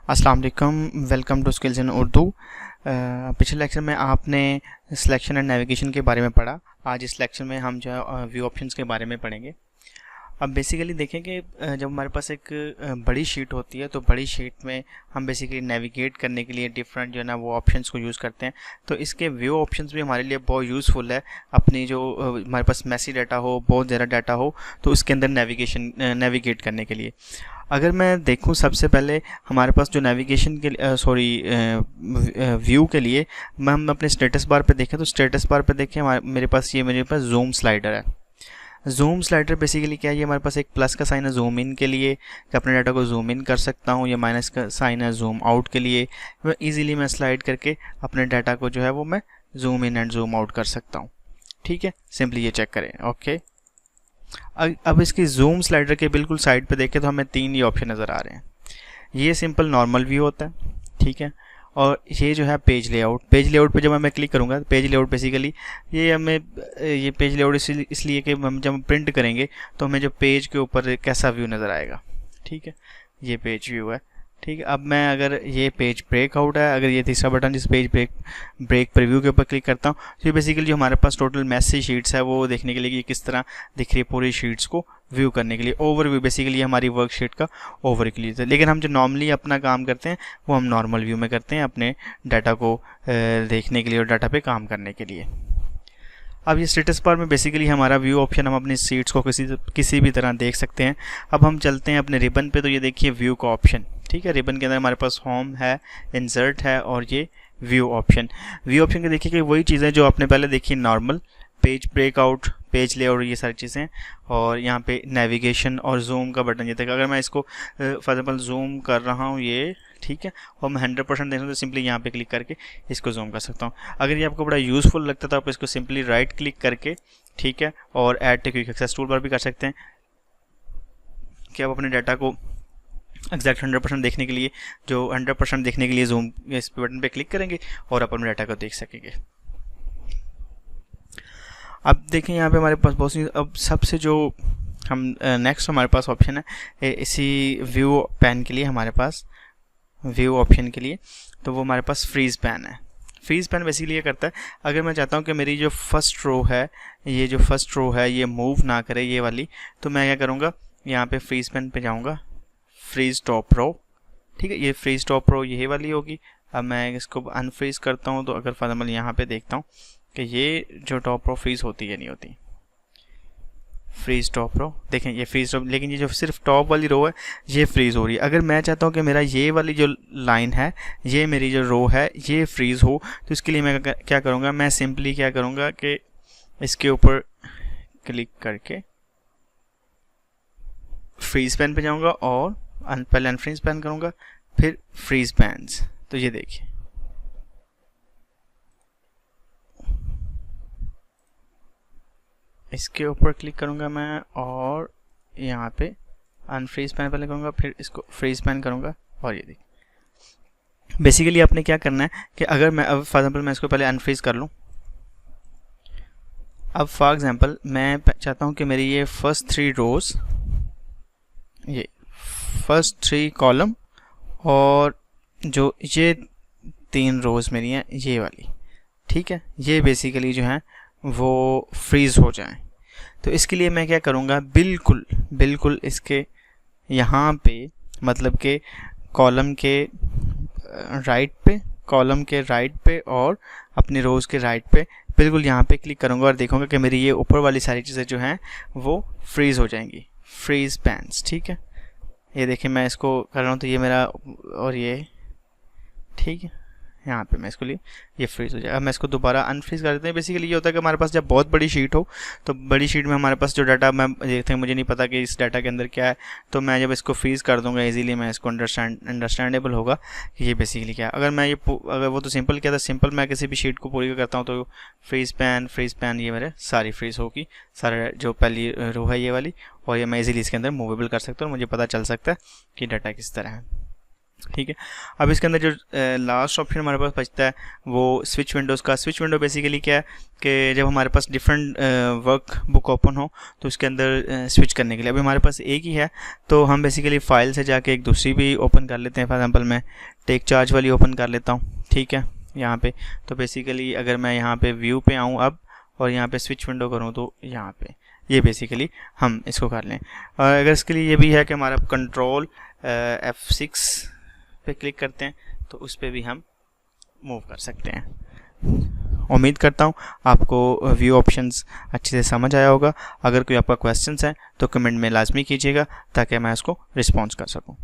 अस्सलाम वालेकुम, welcome to skills in Urdu. पिछले लेक्चर में आपने सिलेक्शन एंड नेविगेशन के बारे में पढ़ा। आज इस लेक्चर में हम जो है व्यू ऑप्शंस के बारे में पढ़ेंगे। अब बेसिकली देखें कि जब हमारे पास एक बड़ी शीट होती है तो बड़ी शीट में हम बेसिकली नेविगेट करने के लिए डिफरेंट जो है ना वो ऑप्शंस को यूज़ करते हैं। तो इसके व्यू ऑप्शंस भी हमारे लिए बहुत यूज़फुल है। अपनी जो हमारे पास मैसी डाटा हो, बहुत ज़्यादा डाटा हो, तो उसके अंदर नेविगेट करने के लिए अगर मैं देखूं सबसे पहले हमारे पास जो नेविगेशन के व्यू के लिए हम अपने स्टेटस बार पे देखें तो स्टेटस बार पे देखें मेरे पास जूम स्लाइडर है। जूम स्लाइडर बेसिकली क्या है, ये हमारे पास एक प्लस का साइन है जूम इन के लिए कि अपने डाटा को जूम इन कर सकता हूँ, या माइनस का साइन है जूम आउट के लिए इजीली मैं स्लाइड करके अपने डाटा को जो है वो मैं zoom in and zoom out कर सकता हूँ। ठीक है, सिंपली ये चेक करें। ओके, अब इसकी जूम स्लाइडर के बिल्कुल साइड पे देखें तो हमें तीन ये ऑप्शन नज़र आ रहे हैं। ये सिंपल नॉर्मल व्यू होता है, ठीक है, और ये जो है पेज लेआउट पे जब मैं क्लिक करूँगा पेज लेआउट बेसिकली ये पेज लेआउट इसलिए कि हम जब प्रिंट करेंगे तो हमें जो पेज के ऊपर कैसा व्यू नज़र आएगा। ठीक है, ये पेज व्यू है। ठीक है, अब मैं अगर ये पेज ब्रेकआउट है, अगर ये तीसरा बटन जिस पेज ब्रेक प्रीव्यू के ऊपर क्लिक करता हूँ तो ये बेसिकली जो हमारे पास टोटल मैसी शीट्स है वो देखने के लिए कि किस तरह दिख रही है पूरी शीट्स को व्यू करने के लिए ओवरव्यू, बेसिकली हमारी वर्कशीट का ओवरव्यू है। लेकिन हम जो नॉर्मली अपना काम करते हैं वो हम नॉर्मल व्यू में करते हैं अपने डाटा को देखने के लिए और डाटा पे काम करने के लिए। अब ये स्टेटस बार में बेसिकली हमारा व्यू ऑप्शन, हम अपनी सीट्स को किसी भी तरह देख सकते हैं। अब हम चलते हैं अपने रिबन पे, तो ये देखिए व्यू का ऑप्शन। ठीक है, रिबन के अंदर हमारे पास होम है, इंसर्ट है और ये व्यू ऑप्शन के देखिए कि वही चीज़ें जो आपने पहले देखी, normal, page breakout, page layout, ये सारी चीज़ें, और यहाँ पे नेविगेशन और जूम का बटन। ये देखिए अगर मैं इसको फॉर एग्जाम्पल जूम कर रहा हूँ ये, ठीक है, और मैं 100% देखूँ तो सिंपली यहाँ पे क्लिक करके इसको जूम कर सकता हूँ। अगर ये आपको बड़ा यूज़फुल लगता है तो आप इसको सिंपली राइट क्लिक करके, ठीक है, और add to quick access tool पर भी कर सकते हैं कि आप अपने डाटा को एग्जैक्ट 100% देखने के लिए, जो 100% देखने के लिए जूम इस बटन पे क्लिक करेंगे और आप अपने डाटा को देख सकेंगे। अब देखें यहाँ पे हमारे पास बहुत सी, अब सबसे जो हम नेक्स्ट हमारे पास ऑप्शन है इसी व्यू पैन के लिए, हमारे पास व्यू ऑप्शन के लिए, तो वो हमारे पास फ्रीज पैन है। फ्रीज पैन बेसिकली ये करता है, अगर मैं चाहता हूँ कि मेरी जो फर्स्ट रो है ये मूव ना करे ये वाली, तो मैं क्या करूँगा, यहाँ पे फ्रीज पैन पे जाऊँगा, फ्रीज टॉप रो। ठीक है, ये फ्रीज टॉप रो यही वाली होगी। अब मैं इसको अनफ्रीज करता हूँ तो अगर फॉर एग्जाम्पल यहाँ पे देखता हूँ कि ये जो टॉप रो फ्रीज होती है नहीं होती, फ्रीज टॉप रो, देखें ये फ्रीज टॉप, लेकिन ये जो सिर्फ टॉप वाली रो है ये फ्रीज हो रही है। अगर मैं चाहता हूँ कि मेरा ये वाली जो लाइन है, ये मेरी जो रो है ये फ्रीज हो, तो इसके लिए मैं क्या करूँगा, मैं सिंपली क्या करूँगा कि इसके ऊपर क्लिक करके फ्रीज पैन पे जाऊँगा और पहले अनफ्रीज पैन करूँगा, फिर फ्रीज पैन्स। तो ये देखिए इसके ऊपर क्लिक करूँगा मैं और यहाँ पे अनफ्रीज पैन पहले करूँगा, फिर इसको फ्रीज पैन करूँगा, और ये देखिए बेसिकली आपने क्या करना है कि अगर मैं अब फॉर एग्जाम्पल मैं इसको पहले अनफ्रीज कर लूँ। अब फॉर एग्जाम्पल मैं चाहता हूँ कि मेरी ये फर्स्ट 3 रोज़, ये फर्स्ट 3 कॉलम और जो ये 3 रोज़ मेरी हैं ये वाली, ठीक है, ये बेसिकली जो है वो फ्रीज़ हो जाए। तो इसके लिए मैं क्या करूँगा, बिल्कुल इसके यहाँ पे मतलब के कॉलम के राइट पे और अपनी रोज़ के राइट पे बिल्कुल यहाँ पे क्लिक करूँगा और देखूँगा कि मेरी ये ऊपर वाली सारी चीज़ें जो हैं वो फ्रीज़ हो जाएंगी, फ्रीज़ पैन्स। ठीक है, ये देखिए मैं इसको कर रहा हूँ तो ये मेरा, और ये ठीक है, यहाँ पे मैं इसको लिए ये फ्रीज हो जाएगा। अब मैं इसको दोबारा अनफ्रीज कर देते हैं। बेसिकली ये होता है कि हमारे पास जब बहुत बड़ी शीट हो तो बड़ी शीट में हमारे पास जो डाटा, मैं देखते हैं मुझे नहीं पता कि इस डाटा के अंदर क्या है, तो मैं जब इसको फ्रीज कर दूंगा इजीली मैं इसको अंडरस्टैंडेबल होगा कि ये बेसिकली क्या है। अगर वो तो सिंपल क्या था, सिंपल मैं किसी भी शीट को पूरी करता हूँ तो फ्रीज पैन ये मेरे सारी फ्रीज होगी, सारा जो पहली रो है ये वाली, और ये मैं इजीली इसके अंदर मूवेबल कर सकता हूँ और मुझे पता चल सकता है कि डाटा किस तरह है। ठीक है। अब इसके अंदर जो लास्ट ऑप्शन हमारे पास बचता है वो स्विच विंडोज़ का। स्विच विंडो बेसिकली क्या है कि जब हमारे पास डिफरेंट वर्क बुक ओपन हो तो उसके अंदर स्विच करने के लिए, अभी हमारे पास एक ही है तो हम बेसिकली फ़ाइल से जाके एक दूसरी भी ओपन कर लेते हैं। फॉर एग्जांपल मैं टेक चार्ज वाली ओपन कर लेता हूँ, ठीक है, यहाँ पे। तो बेसिकली अगर मैं यहाँ पे व्यू पे आऊँ अब और यहाँ पे स्विच विंडो करूँ तो यहाँ पे ये बेसिकली हम इसको कर लें। और अगर इसके लिए ये भी है कि हमारा कंट्रोल F6 पे क्लिक करते हैं तो उस पे भी हम मूव कर सकते हैं। उम्मीद करता हूँ आपको व्यू ऑप्शंस अच्छे से समझ आया होगा। अगर कोई आपका क्वेश्चंस है तो कमेंट में लाजमी कीजिएगा ताकि मैं उसको रिस्पॉन्स कर सकूँ।